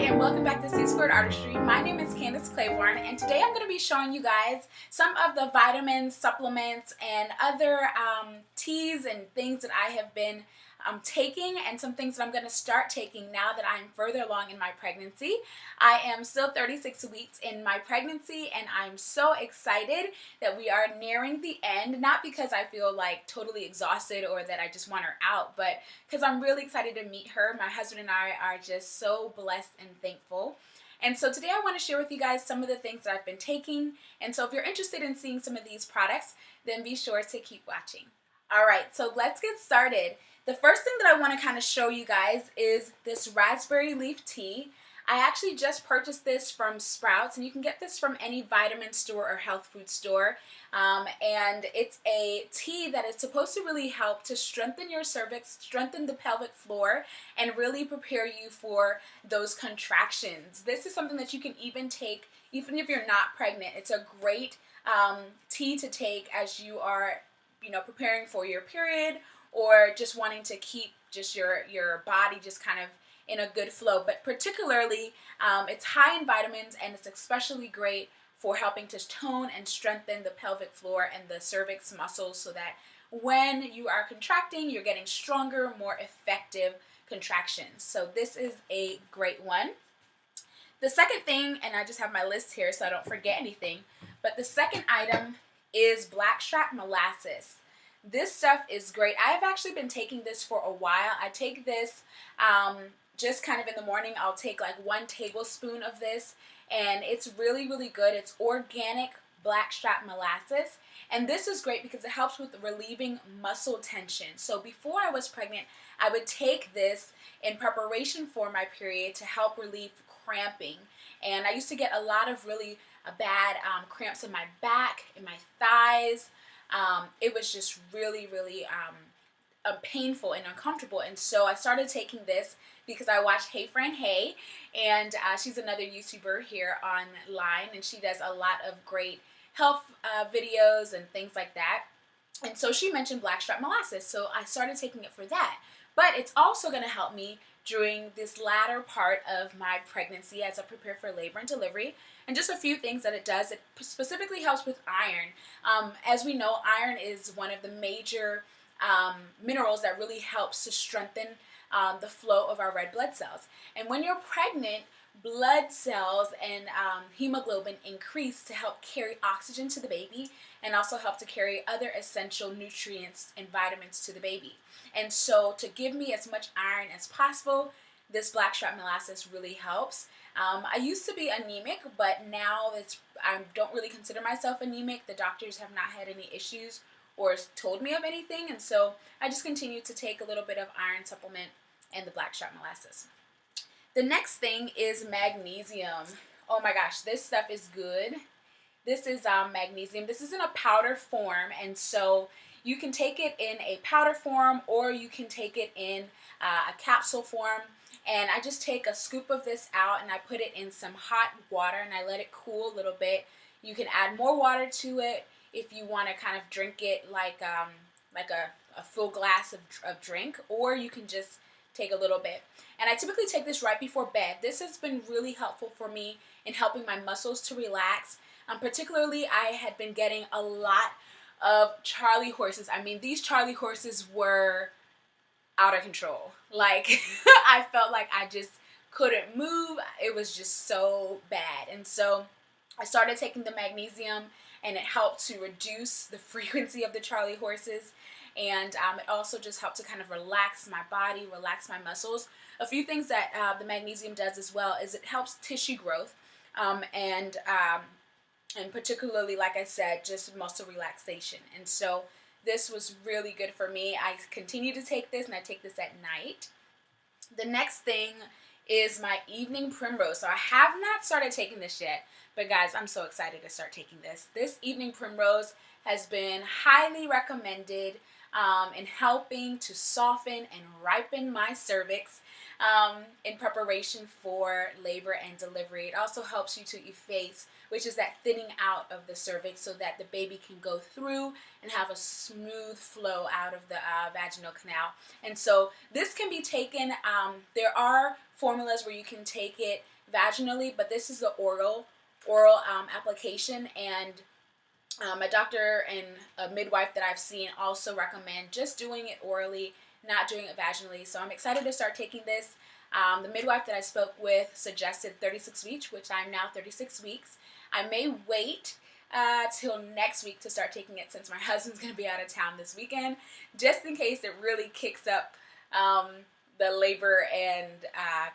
and welcome back to C Squared Artistry. My name is Candace Claiborne, and today I'm going to be showing you guys some of the vitamins, supplements, and other teas and things that I have been taking, and some things that I'm going to start taking now that I'm further along in my pregnancy. I am still 36 weeks in my pregnancy, and I'm so excited that we are nearing the end, not because I feel like totally exhausted or that I just want her out, but because I'm really excited to meet her. My husband and I are just so blessed and thankful. And so today I want to share with you guys some of the things that I've been taking. And so if you're interested in seeing some of these products, then be sure to keep watching. All right, so let's get started. The first thing that I want to kind of show you guys is this raspberry leaf tea. I actually just purchased this from Sprouts, and you can get this from any vitamin store or health food store. And it's a tea that is supposed to really help to strengthen your cervix, strengthen the pelvic floor, and really prepare you for those contractions. This is something that you can even take even if you're not pregnant. It's a great tea to take as you are, preparing for your period, or just wanting to keep just your body just kind of in a good flow. But particularly, it's high in vitamins, and it's especially great for helping to tone and strengthen the pelvic floor and the cervix muscles, so that when you are contracting, you're getting stronger, more effective contractions. So this is a great one. The second thing, and I just have my list here so I don't forget anything, but the second item is Blackstrap Molasses. This stuff is great. I've actually been taking this for a while. I take this just kind of in the morning. I'll take like 1 tablespoon of this, and it's really, really good. It's organic blackstrap molasses, and this is great because it helps with relieving muscle tension. So before I was pregnant, I would take this in preparation for my period to help relieve cramping, and I used to get a lot of really bad cramps in my back, in my thighs. It was just really, really painful and uncomfortable, and so I started taking this because I watched Hey Fran Hey, and she's another YouTuber here online, and she does a lot of great health videos and things like that. And so she mentioned blackstrap molasses, so I started taking it for that. But it's also going to help me during this latter part of my pregnancy as I prepare for labor and delivery. And just a few things that it does. It specifically helps with iron. As we know, iron is one of the major minerals that really helps to strengthen the flow of our red blood cells. And when you're pregnant, blood cells and hemoglobin increase to help carry oxygen to the baby, and also help to carry other essential nutrients and vitamins to the baby. And so to give me as much iron as possible, this blackstrap molasses really helps. I used to be anemic, but now I don't really consider myself anemic. The doctors have not had any issues or told me of anything, and so I just continue to take a little bit of iron supplement and the blackstrap molasses. The next thing is magnesium. Oh my gosh, this stuff is good. This is magnesium. This is in a powder form, and so you can take it in a powder form, or you can take it in a capsule form. And I just take a scoop of this out, and I put it in some hot water, and I let it cool a little bit. You can add more water to it if you want to kind of drink it like a full glass of drink, or you can just take a little bit. And I typically take this right before bed. This has been really helpful for me in helping my muscles to relax. Particularly, I had been getting a lot of Charlie horses. I mean, these Charlie horses were out of control. Like, I felt like I just couldn't move. It was just so bad. And so I started taking the magnesium, and it helped to reduce the frequency of the Charlie horses. And it also just helped to kind of relax my body, relax my muscles. A few things that the magnesium does as well is it helps tissue growth, and particularly, like I said, just muscle relaxation. And so this was really good for me. I continue to take this, and I take this at night. The next thing is my evening Primrose. So I have not started taking this yet, but guys, I'm so excited to start taking this. This evening Primrose has been highly recommended in helping to soften and ripen my cervix in preparation for labor and delivery. It also helps you to efface, which is that thinning out of the cervix, so that the baby can go through and have a smooth flow out of the vaginal canal. And so this can be taken, there are formulas where you can take it vaginally, but this is the oral application, and a doctor and a midwife that I've seen also recommend just doing it orally, not doing it vaginally. So I'm excited to start taking this. The midwife that I spoke with suggested 36 weeks, which I'm now 36 weeks. I may wait till next week to start taking it, since my husband's going to be out of town this weekend, just in case it really kicks up the labor and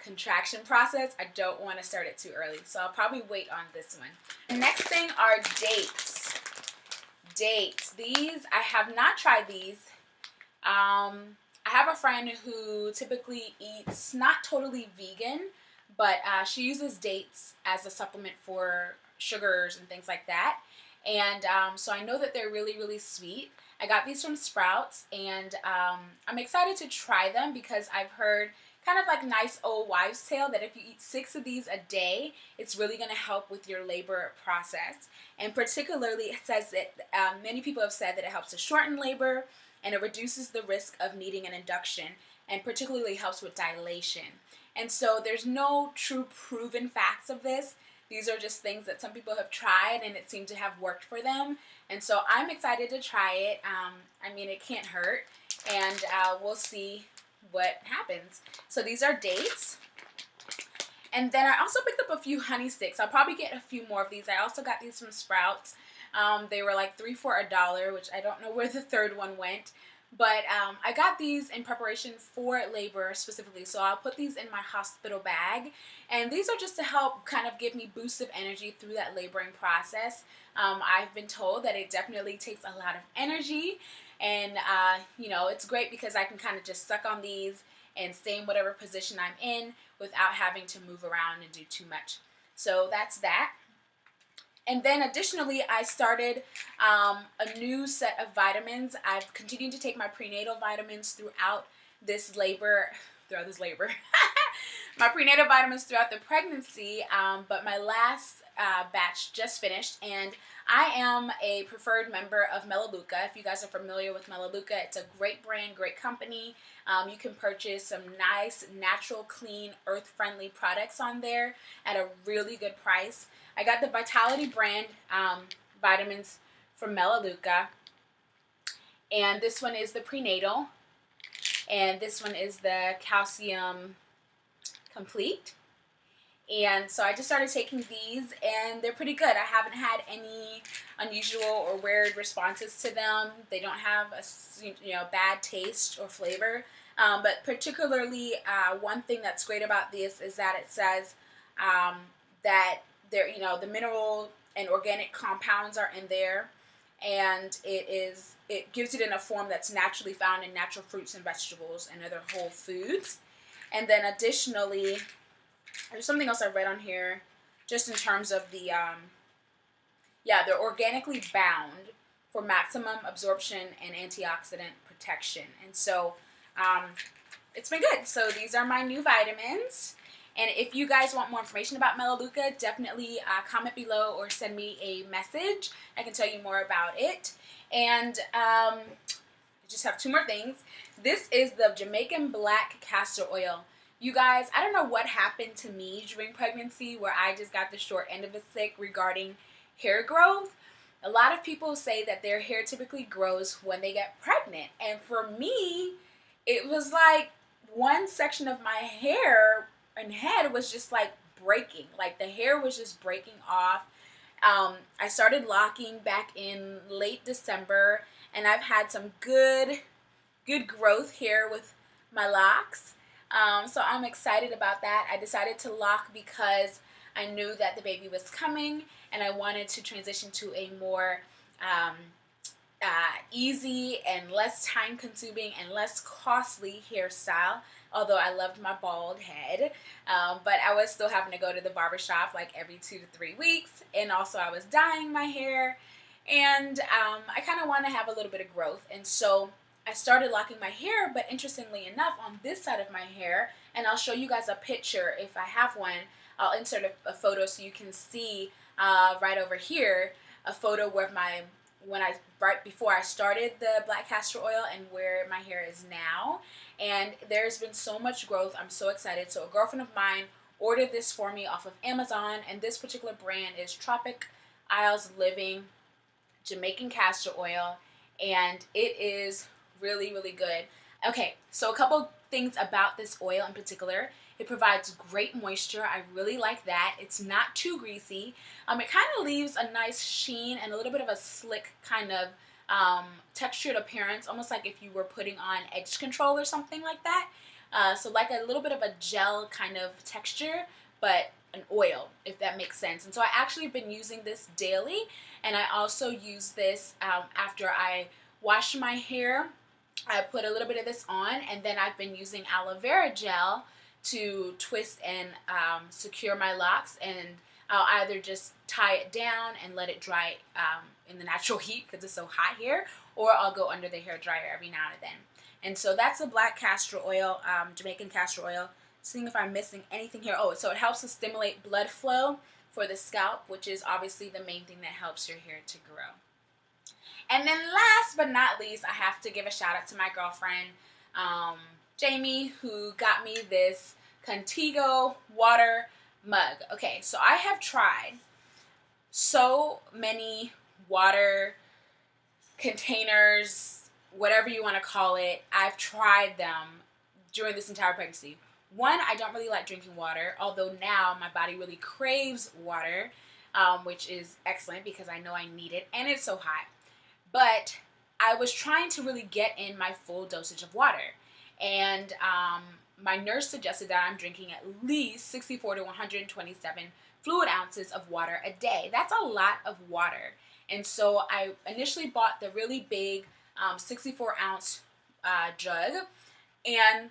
contraction process. I don't want to start it too early, so I'll probably wait on this one. The next thing are dates. These, I have not tried these. I have a friend who typically eats not totally vegan, but she uses dates as a supplement for sugars and things like that. And so I know that they're really, really sweet. I got these from Sprouts, and I'm excited to try them because I've heard kind of like nice old wives' tale that if you eat 6 of these a day, it's really going to help with your labor process. And particularly, it says that many people have said that it helps to shorten labor, and it reduces the risk of needing an induction, and particularly helps with dilation. And so there's no true proven facts of this. These are just things that some people have tried, and it seemed to have worked for them. And so I'm excited to try it. I mean, it can't hurt, and we'll see what happens. So these are dates. And then I also picked up a few honey sticks. I'll probably get a few more of these. I also got these from Sprouts. They were like 3 for $1, which I don't know where the third one went. But I got these in preparation for labor specifically, so I'll put these in my hospital bag. And these are just to help kind of give me boosts of energy through that laboring process. I've been told that it definitely takes a lot of energy, and you know, it's great because I can kind of just suck on these and stay in whatever position I'm in without having to move around and do too much. So that's that. And then additionally, I started a new set of vitamins. I've continued to take my prenatal vitamins throughout this labor, my prenatal vitamins throughout the pregnancy, but my last batch just finished, and I am a preferred member of Melaluca. If you guys are familiar with Melaluca, it's a great brand, great company. You can purchase some nice, natural, clean, earth-friendly products on there at a really good price. I got the Vitality brand vitamins from Melaluca, and this one is the prenatal, and this one is the calcium complete. And so I just started taking these, and they're pretty good. I haven't had any unusual or weird responses to them. They don't have a bad taste or flavor. But particularly, one thing that's great about this is that it says that the mineral and organic compounds are in there, and it gives it in a form that's naturally found in natural fruits and vegetables and other whole foods. And then additionally, there's something else I read on here, just in terms of the, they're organically bound for maximum absorption and antioxidant protection. And so it's been good. So these are my new vitamins. And if you guys want more information about Melaluca, definitely comment below or send me a message. I can tell you more about it. And I just have 2 more things. This is the Jamaican black castor oil. You guys, I don't know what happened to me during pregnancy where I just got the short end of the stick regarding hair growth. A lot of people say that their hair typically grows when they get pregnant. And for me, it was like one section of my hair and head was just like breaking. Like the hair was just breaking off. I started locking back in late December, and I've had some good growth here with my locks. So I'm excited about that. I decided to lock because I knew that the baby was coming, and I wanted to transition to a more easy and less time-consuming and less costly hairstyle. Although I loved my bald head, but I was still having to go to the barbershop like every 2 to 3 weeks, and also I was dyeing my hair, and I kind of want to have a little bit of growth, and so I started locking my hair, but interestingly enough, on this side of my hair, and I'll show you guys a picture if I have one. I'll insert a photo so you can see right over here a photo where right before I started the black castor oil and where my hair is now. And there's been so much growth. I'm so excited. So a girlfriend of mine ordered this for me off of Amazon, and this particular brand is Tropic Isles Living Jamaican Castor Oil, and it is really, really good. Okay, so a couple things about this oil in particular. It provides great moisture. I really like that. It's not too greasy. It kind of leaves a nice sheen and a little bit of a slick kind of textured appearance, almost like if you were putting on edge control or something like that. So like a little bit of a gel kind of texture, but an oil, if that makes sense. And so I actually have been using this daily, and I also use this after I wash my hair. I put a little bit of this on, and then I've been using aloe vera gel to twist and secure my locks, and I'll either just tie it down and let it dry in the natural heat because it's so hot here, or I'll go under the hair dryer every now and then. And so that's the black castor oil, Jamaican castor oil. Seeing if I'm missing anything here. Oh, so it helps to stimulate blood flow for the scalp, which is obviously the main thing that helps your hair to grow. And then last but not least, I have to give a shout out to my girlfriend, Jamie, who got me this Contigo water mug. Okay, so I have tried so many water containers, whatever you want to call it. I've tried them during this entire pregnancy. One, I don't really like drinking water, although now my body really craves water, which is excellent because I know I need it, and it's so hot. But I was trying to really get in my full dosage of water, and my nurse suggested that I'm drinking at least 64 to 127 fluid ounces of water a day. That's a lot of water. And so I initially bought the really big 64-ounce jug, and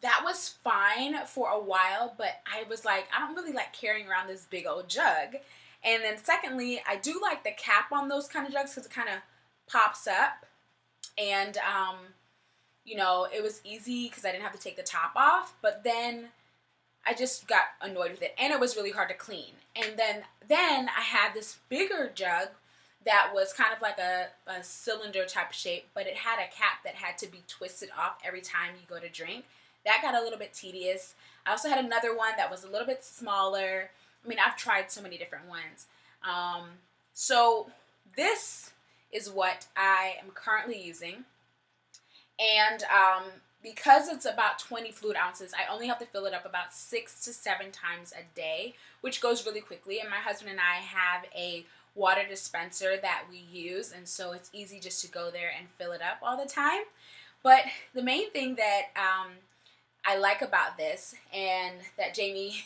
that was fine for a while, but I was like, I don't really like carrying around this big old jug. And then secondly, I do like the cap on those kind of jugs because it kind of pops up. And, you know, it was easy because I didn't have to take the top off, but then I just got annoyed with it, and it was really hard to clean. And then I had this bigger jug that was kind of like a cylinder type shape, but it had a cap that had to be twisted off every time you go to drink. That got a little bit tedious. I also had another one that was a little bit smaller. I mean, I've tried so many different ones. So this is what I am currently using. And because it's about 20 fluid ounces, I only have to fill it up about 6 to 7 times a day, which goes really quickly. And my husband and I have a water dispenser that we use, and so it's easy just to go there and fill it up all the time. But the main thing that I like about this, and that Jamie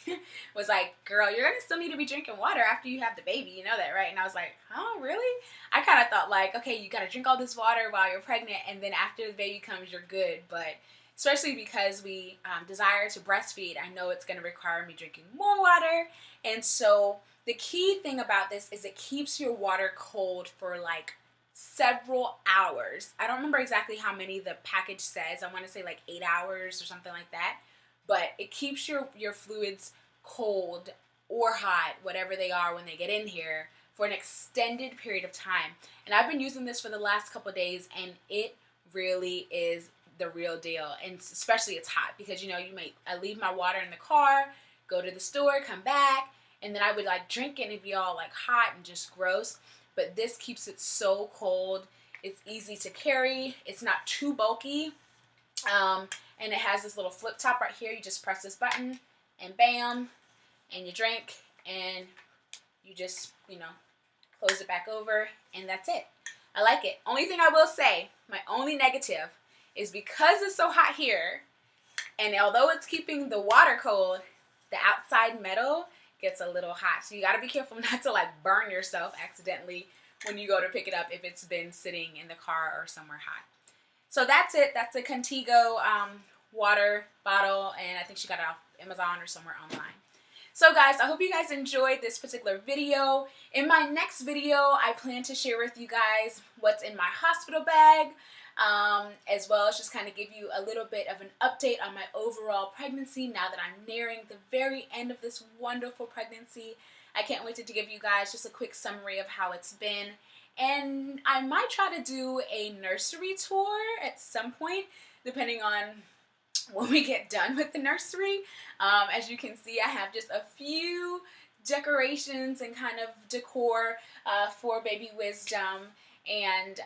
was like, girl, you're going to still need to be drinking water after you have the baby. You know that, right? And I was like, oh, really? I kind of thought like, okay, you got to drink all this water while you're pregnant, and then after the baby comes, you're good. But especially because we desire to breastfeed, I know it's going to require me drinking more water. And so the key thing about this is it keeps your water cold for like several hours. I don't remember exactly how many the package says. I want to say like 8 hours or something like that. But it keeps your fluids cold or hot, whatever they are when they get in here, for an extended period of time. And I've been using this for the last couple of days, and it really is the real deal. And especially it's hot because, you know, I leave my water in the car, go to the store, come back, and then I would like drink it and it'd be all like hot and just gross. But this keeps it so cold. It's easy to carry. It's not too bulky. And it has this little flip top right here. You just press this button and bam, and you drink, and you just, you know, close it back over, and that's it. I like it. Only thing I will say, my only negative, is because it's so hot here, and although it's keeping the water cold, the outside metal gets a little hot. So you got to be careful not to like burn yourself accidentally when you go to pick it up if it's been sitting in the car or somewhere hot. So that's it. That's a Contigo water bottle, and I think she got it off Amazon or somewhere online. So guys, I hope you guys enjoyed this particular video. In my next video, I plan to share with you guys what's in my hospital bag. as well as just kind of give you a little bit of an update on my overall pregnancy now that I'm nearing the very end of this wonderful pregnancy. I can't wait to give you guys just a quick summary of how it's been. And I might try to do a nursery tour at some point, depending on when we get done with the nursery. As you can see, I have just a few decorations and kind of decor for Baby Wisdom. And,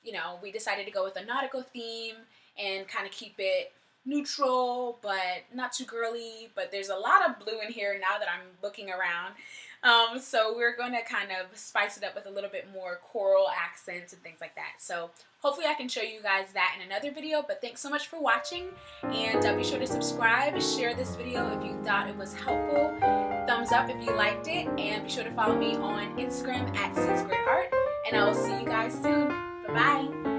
you know, we decided to go with a nautical theme and kind of keep it neutral, but not too girly. But there's a lot of blue in here now that I'm looking around. So we're going to kind of spice it up with a little bit more coral accents and things like that. So hopefully I can show you guys that in another video. But thanks so much for watching. And be sure to subscribe, share this video if you thought it was helpful. Thumbs up if you liked it. And be sure to follow me on Instagram at @6GreatArt. And I will see you guys soon. Bye-bye.